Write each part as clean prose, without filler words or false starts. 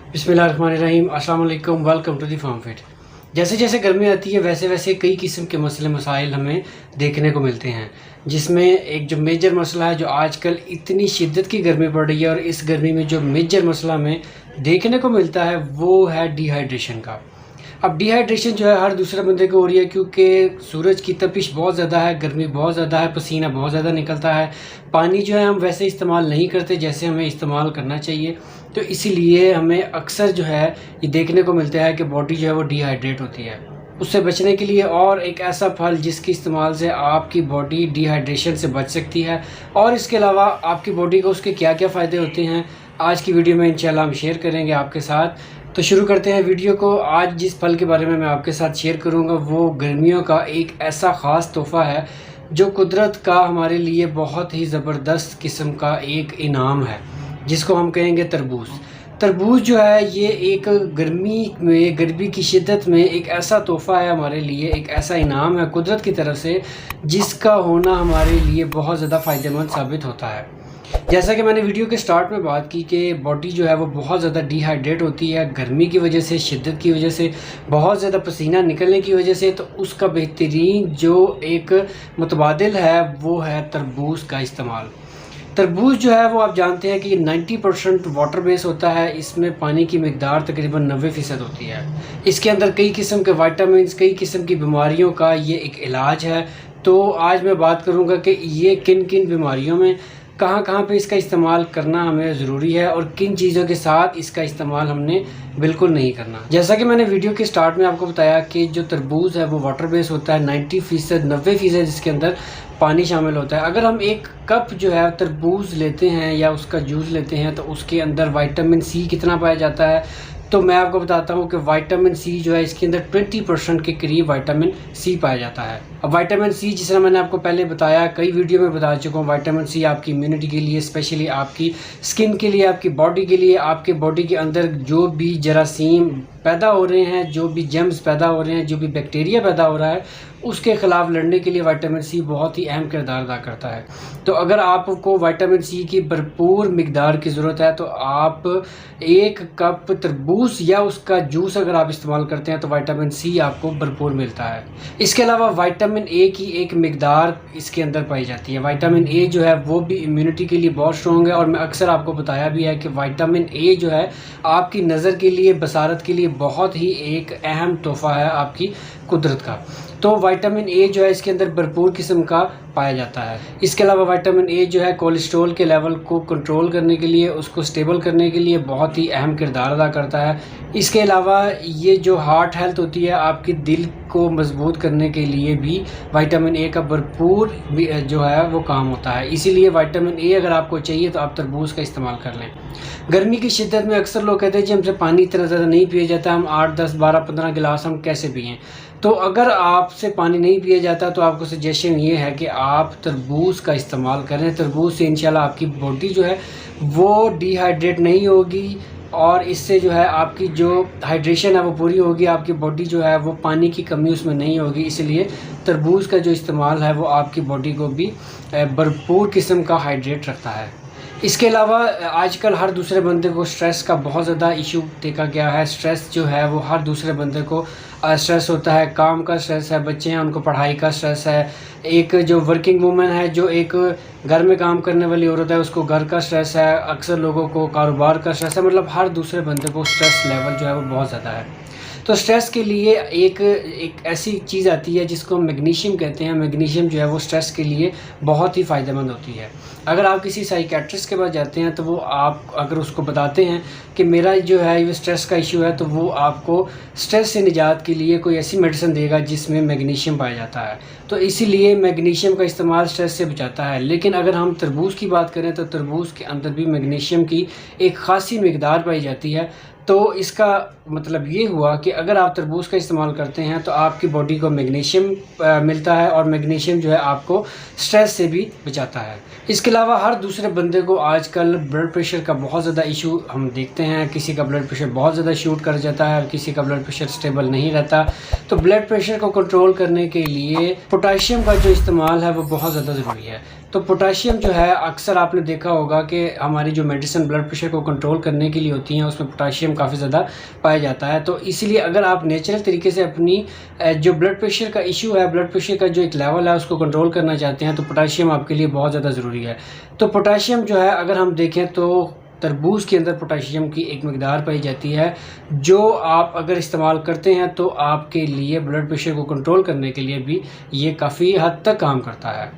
बिस्मिल्लाहिर्रहमानिर्रहीम, अस्सलाम वालेकुम, welcome to the farm fit. जैसे जैसे गर्मी आती है वैसे वैसे कई किस्म के मसले मसाइल हमें देखने को मिलते हैं, जिसमें एक जो मेजर मसला है, जो आजकल इतनी शिद्दत की गर्मी पड़ रही है और इस गर्मी में जो मेजर मसला हमें देखने को मिलता है वो है डिहाइड्रेशन का। अब डिहाइड्रेशन जो है हर दूसरे बंदे को हो रही है, क्योंकि सूरज की तपिश बहुत ज़्यादा है, गर्मी बहुत ज़्यादा है, पसीना बहुत ज़्यादा निकलता है। पानी जो है हम वैसे इस्तेमाल नहीं करते जैसे हमें इस्तेमाल करना चाहिए, तो इसीलिए हमें अक्सर जो है ये देखने को मिलता है कि बॉडी जो है वो डिहाइड्रेट होती है। उससे बचने के लिए और एक ऐसा फल जिसके इस्तेमाल से आपकी बॉडी डिहाइड्रेशन से बच सकती है और इसके अलावा आपकी बॉडी को उसके क्या क्या फ़ायदे होते हैं, आज की वीडियो में इंशाल्लाह हम शेयर करेंगे आपके साथ। तो शुरू करते हैं वीडियो को। आज जिस फल के बारे में मैं आपके साथ शेयर करूंगा वो गर्मियों का एक ऐसा ख़ास तोहफ़ा है जो कुदरत का हमारे लिए बहुत ही ज़बरदस्त किस्म का एक इनाम है, जिसको हम कहेंगे तरबूज। तरबूज जो है ये एक गर्मी की शिद्दत में एक ऐसा तोहफ़ा है हमारे लिए, एक ऐसा इनाम है कुदरत की तरफ से, जिसका होना हमारे लिए बहुत ज़्यादा फ़ायदेमंद साबित होता है। जैसा कि मैंने वीडियो के स्टार्ट में बात की कि बॉडी जो है वो बहुत ज़्यादा डिहाइड्रेट होती है गर्मी की वजह से, शिद्दत की वजह से, बहुत ज़्यादा पसीना निकलने की वजह से, तो उसका बेहतरीन जो एक मुतबादिल है वो है तरबूज का इस्तेमाल। तरबूज जो है वो आप जानते हैं कि 90% वाटर बेस होता है, इसमें पानी की मिकदार तकरीबन 90% होती है। इसके अंदर कई किस्म के विटामिन, कई किस्म की बीमारियों का ये एक इलाज है। तो आज मैं बात करूँगा कि ये किन किन बीमारियों में कहाँ कहाँ पे इसका इस्तेमाल करना हमें ज़रूरी है और किन चीज़ों के साथ इसका इस्तेमाल हमने बिल्कुल नहीं करना। जैसा कि मैंने वीडियो के स्टार्ट में आपको बताया कि जो तरबूज है वो वाटर बेस होता है, 90% इसके अंदर पानी शामिल होता है। अगर हम एक कप जो है तरबूज लेते हैं या उसका जूस लेते हैं तो उसके अंदर विटामिन सी कितना पाया जाता है, तो मैं आपको बताता हूँ कि विटामिन सी जो है इसके अंदर 20% के करीब विटामिन सी पाया जाता है। अब विटामिन सी, जिस तरह मैंने आपको पहले बताया, कई वीडियो में बता चुका हूँ, विटामिन सी आपकी इम्यूनिटी के लिए, स्पेशली आपकी स्किन के लिए, आपकी बॉडी के लिए, आपके बॉडी के अंदर जो भी जरासीम पैदा हो रहे हैं, जो भी जर्म्स पैदा हो रहे हैं, जो भी बैक्टीरिया पैदा हो रहा है, उसके ख़िलाफ़ लड़ने के लिए विटामिन सी बहुत ही अहम किरदार अदा करता है। तो अगर आपको विटामिन सी की भरपूर मिकदार की ज़रूरत है तो आप एक कप तरबूज या उसका जूस अगर आप इस्तेमाल करते हैं तो विटामिन सी आपको भरपूर मिलता है। इसके अलावा विटामिन ए की एक मिकदार इसके अंदर पाई जाती है। विटामिन ए जो है वो भी इम्यूनिटी के लिए बहुत स्ट्रॉन्ग है और मैं अक्सर आपको बताया भी है कि विटामिन ए जो है आपकी नज़र के लिए, बसारत के लिए बहुत ही एक अहम तोहफ़ा है आपकी कुदरत का। तो विटामिन ए जो है इसके अंदर भरपूर किस्म का पाया जाता है। इसके अलावा विटामिन ए जो है कोलेस्ट्रॉल के लेवल को कंट्रोल करने के लिए, उसको स्टेबल करने के लिए बहुत ही अहम किरदार अदा करता है। इसके अलावा ये जो हार्ट हेल्थ होती है, आपके दिल को मजबूत करने के लिए भी विटामिन ए का भरपूर जो है वो काम होता है। इसीलिए विटामिन ए अगर आपको चाहिए तो आप तरबूज का इस्तेमाल कर लें। गर्मी की शिद्दत में अक्सर लोग कहते हैं जी हमसे पानी इतना ज़्यादा नहीं पिया जाता, हम 8, 10, 12, 15 गिलास हम कैसे पिएँ। तो अगर आपसे पानी नहीं पिया जाता तो आपको सजेशन ये है कि आप तरबूज का इस्तेमाल करें। तरबूज से इंशाल्लाह आपकी बॉडी जो है वो डिहाइड्रेट नहीं होगी और इससे जो है आपकी जो हाइड्रेशन है वो पूरी होगी, आपकी बॉडी जो है वो पानी की कमी उसमें नहीं होगी। इसलिए तरबूज का जो इस्तेमाल है वो आपकी बॉडी को भी भरपूर किस्म का हाइड्रेट रखता है। इसके अलावा आजकल हर दूसरे बंदे को स्ट्रेस का बहुत ज़्यादा इशू देखा गया है। स्ट्रेस जो है वो हर दूसरे बंदे को स्ट्रेस होता है, काम का स्ट्रेस है, बच्चे हैं उनको पढ़ाई का स्ट्रेस है, एक जो वर्किंग वूमेन है, जो एक घर में काम करने वाली औरत है, उसको घर का स्ट्रेस है, अक्सर लोगों को कारोबार का स्ट्रेस है, मतलब हर दूसरे बंदे को स्ट्रेस लेवल जो है वो बहुत ज़्यादा है। तो स्ट्रेस के लिए एक ऐसी चीज़ आती है जिसको मैग्नीशियम कहते हैं। मैग्नीशियम जो है वो स्ट्रेस के लिए बहुत ही फ़ायदेमंद होती है। अगर आप किसी साइकियाट्रिस्ट के पास जाते हैं तो वो आप अगर उसको बताते हैं कि मेरा जो है ये स्ट्रेस का इशू है, तो वो आपको स्ट्रेस से निजात के लिए कोई ऐसी मेडिसिन देगा जिसमें मैग्नीशियम पाया जाता है। तो इसीलिए मैग्नीशियम का इस्तेमाल स्ट्रेस से बचाता है। लेकिन अगर हम तरबूज की बात करें तो तरबूज के अंदर भी मैग्नीशियम की एक ख़ासी मिकदार पाई जाती है। तो इसका मतलब ये हुआ कि अगर आप तरबूज का इस्तेमाल करते हैं तो आपकी बॉडी को मैग्नीशियम मिलता है और मैग्नीशियम जो है आपको स्ट्रेस से भी बचाता है। इसके अलावा हर दूसरे बंदे को आजकल ब्लड प्रेशर का बहुत ज़्यादा इशू हम देखते हैं। किसी का ब्लड प्रेशर बहुत ज़्यादा शूट कर जाता है और किसी का ब्लड प्रेशर स्टेबल नहीं रहता। तो ब्लड प्रेशर को कंट्रोल करने के लिए पोटाशियम का जो इस्तेमाल है वो बहुत ज़्यादा ज़रूरी है। तो पोटाशियम जो है अक्सर आपने देखा होगा कि हमारी जो मेडिसिन ब्लड प्रेशर को कंट्रोल करने के लिए होती हैं उसमें पोटाशियम काफ़ी ज़्यादा पाया जाता है। तो इसलिए अगर आप नेचुरल तरीके से अपनी जो ब्लड प्रेशर का इशू है, ब्लड प्रेशर का जो एक लेवल है उसको कंट्रोल करना चाहते हैं तो पोटाशियम आपके लिए बहुत ज़्यादा ज़रूरी है। तो पोटाशियम जो है अगर हम देखें तो तरबूज़ के अंदर पोटाशियम की एक मकदार पाई जाती है, जो आप अगर इस्तेमाल करते हैं तो आपके लिए ब्लड प्रेशर को कंट्रोल करने के लिए भी ये काफ़ी हद तक काम करता है।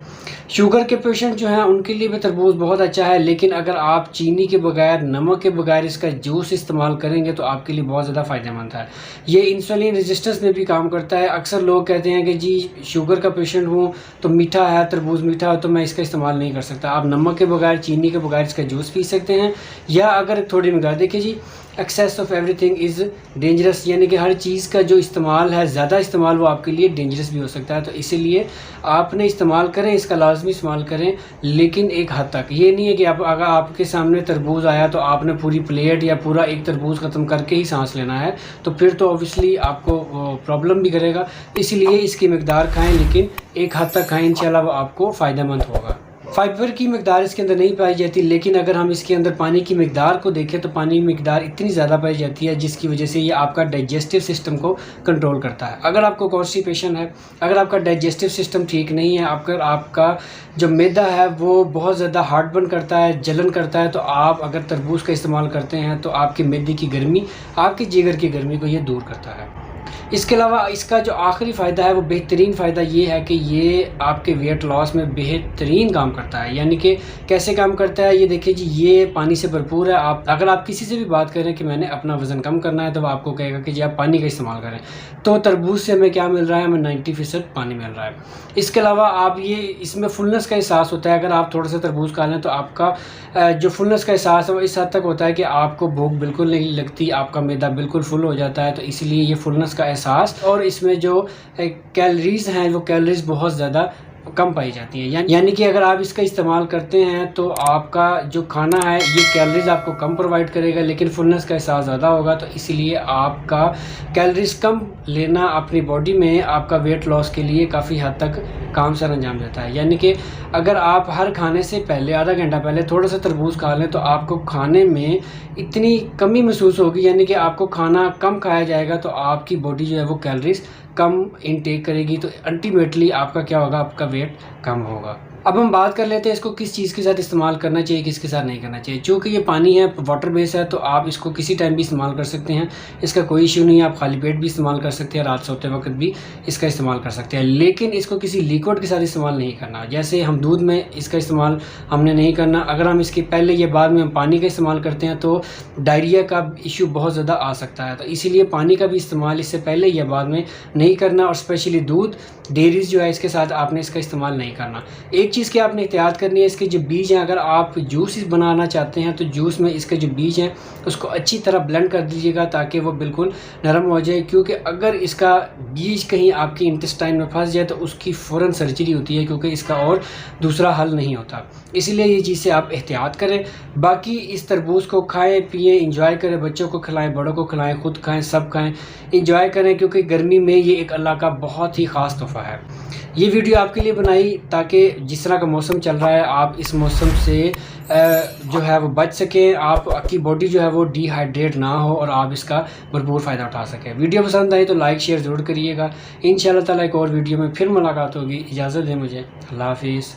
शुगर के पेशेंट जो हैं उनके लिए भी तरबूज़ बहुत अच्छा है, लेकिन अगर आप चीनी के बगैर, नमक के बगैर इसका जूस इस्तेमाल करेंगे तो आपके लिए बहुत ज़्यादा फ़ायदेमंद है। ये इंसुलिन रेजिस्टेंस में भी काम करता है। अक्सर लोग कहते हैं कि जी शुगर का पेशेंट हूँ तो मीठा है, तरबूज़ मीठा है तो मैं इसका इस्तेमाल नहीं कर सकता। आप नमक के बगैर, चीनी के बगैर इसका जूस पी सकते हैं। या अगर थोड़ी मकदार, देखिए जी excess of everything is dangerous, यानी कि हर चीज़ का जो इस्तेमाल है, ज़्यादा इस्तेमाल वो आपके लिए डेंजरस भी हो सकता है। तो इसीलिए आपने इस्तेमाल करें, इसका लाजमी इस्तेमाल करें, लेकिन एक हद तक। ये नहीं है कि आप अगर आपके सामने तरबूज आया तो आपने पूरी प्लेट या पूरा एक तरबूज ख़त्म करके ही सांस लेना है, तो फिर तो ऑब्वियसली आपको प्रॉब्लम भी करेगा। इसलिए इसकी मकदार खाएँ, लेकिन एक हद तक खाएँ, इंशाल्लाह वो आपको फ़ायदेमंद होगा। फाइबर की मकदार इसके अंदर नहीं पाई जाती, लेकिन अगर हम इसके अंदर पानी की मकदार को देखें तो पानी की मकदार इतनी ज़्यादा पाई जाती है जिसकी वजह से ये आपका डाइजेस्टिव सिस्टम को कंट्रोल करता है। अगर आपको कॉन्स्टिपेशन है, अगर आपका डाइजेस्टिव सिस्टम ठीक नहीं है, आपका जो मैदा है वो बहुत ज़्यादा हार्ट बर्न करता है, जलन करता है, तो आप अगर तरबूज का इस्तेमाल करते हैं तो आपके मैदे की गर्मी, आपके जिगर की गर्मी को ये दूर करता है। इसके अलावा इसका जो आखिरी फ़ायदा है वो बेहतरीन फ़ायदा ये है कि ये आपके वेट लॉस में बेहतरीन काम करता है। यानी कि कैसे काम करता है, ये देखिए जी, ये पानी से भरपूर है। आप अगर आप किसी से भी बात करें कि मैंने अपना वज़न कम करना है तो वो आपको कहेगा कि जी आप पानी का इस्तेमाल करें। तो तरबूज से हमें क्या मिल रहा है, हमें 90% पानी मिल रहा है। इसके अलावा आप ये इसमें फुलनेस का एहसास होता है। अगर आप थोड़ा सा तरबूज खा लें तो आपका जो फुलनेस का एहसास है वो इस हद तक होता है कि आपको भूख बिल्कुल नहीं लगती, आपका मैदा बिल्कुल फुल हो जाता है। तो इसलिए ये फुलनेस का एहसास, और इसमें जो कैलोरीज़ हैं वो कैलोरीज़ बहुत ज़्यादा कम पाई जाती हैं। यानी कि अगर आप इसका इस्तेमाल करते हैं तो आपका जो खाना है ये कैलोरीज़ आपको कम प्रोवाइड करेगा, लेकिन फुलनेस का एहसास ज़्यादा होगा। तो इसलिए आपका कैलोरीज़ कम लेना अपनी बॉडी में आपका वेट लॉस के लिए काफ़ी हद तक काम सर अंजाम देता है। यानी कि अगर आप हर खाने से पहले आधा घंटा पहले थोड़ा सा तरबूज खा लें तो आपको खाने में इतनी कमी महसूस होगी, यानी कि आपको खाना कम खाया जाएगा तो आपकी बॉडी जो है वो कैलोरीज़ कम इनटेक करेगी। तो अल्टीमेटली आपका क्या होगा, आपका वेट कम होगा। अब हम बात कर लेते हैं इसको किस चीज़ के साथ इस्तेमाल करना चाहिए, किसके साथ नहीं करना चाहिए। चूँकि ये पानी है, वाटर बेस है, तो आप इसको किसी टाइम भी इस्तेमाल कर सकते हैं, इसका कोई इशू नहीं है। आप खाली पेट भी इस्तेमाल कर सकते हैं, रात सोते वक्त भी इसका इस्तेमाल कर सकते हैं, लेकिन इसको किसी लिक्विड के साथ इस्तेमाल नहीं करना। जैसे हम दूध में इसका इस्तेमाल हमने नहीं करना। अगर हम इसके पहले या बाद में हम पानी का इस्तेमाल करते हैं तो डायरिया का इशू बहुत ज़्यादा आ सकता है। तो इसीलिए पानी का भी इस्तेमाल इससे पहले या बाद में नहीं करना, और स्पेशली दूध, डेयरीज जो है इसके साथ आपने इसका इस्तेमाल नहीं करना। एक चीज़ की आपने एहतियात करनी है, इसके जो बीज हैं, अगर आप जूस बनाना चाहते हैं तो जूस में इसके जो बीज हैं उसको अच्छी तरह ब्लेंड कर दीजिएगा ताकि वो बिल्कुल नरम हो जाए, क्योंकि अगर इसका बीज कहीं आपकी इंटेस्टाइन में फंस जाए तो उसकी फ़ौरन सर्जरी होती है, क्योंकि इसका और दूसरा हल नहीं होता। इसलिए ये चीज़ से आप एहतियात करें। बाकी इस तरबूज को खाएँ, पिएँ, इंजॉय करें, बच्चों को खिलाएँ, बड़ों को खिलाएँ, खुद खाएँ, सब खाएँ, इंजॉय करें, क्योंकि गर्मी में ये एक अल्लाह का बहुत ही ख़ास तोहफ़ा है। ये वीडियो आपके लिए बनाई ताकि जिस तरह का मौसम चल रहा है आप इस मौसम से जो है वो बच सकें, आपकी बॉडी जो है वो डिहाइड्रेट ना हो और आप इसका भरपूर फ़ायदा उठा सकें। वीडियो पसंद आई तो लाइक शेयर ज़रूर करिएगा। इंशाअल्लाह ताला एक और वीडियो में फिर मुलाकात होगी। इजाज़त दें मुझे। अल्लाह हाफिज़।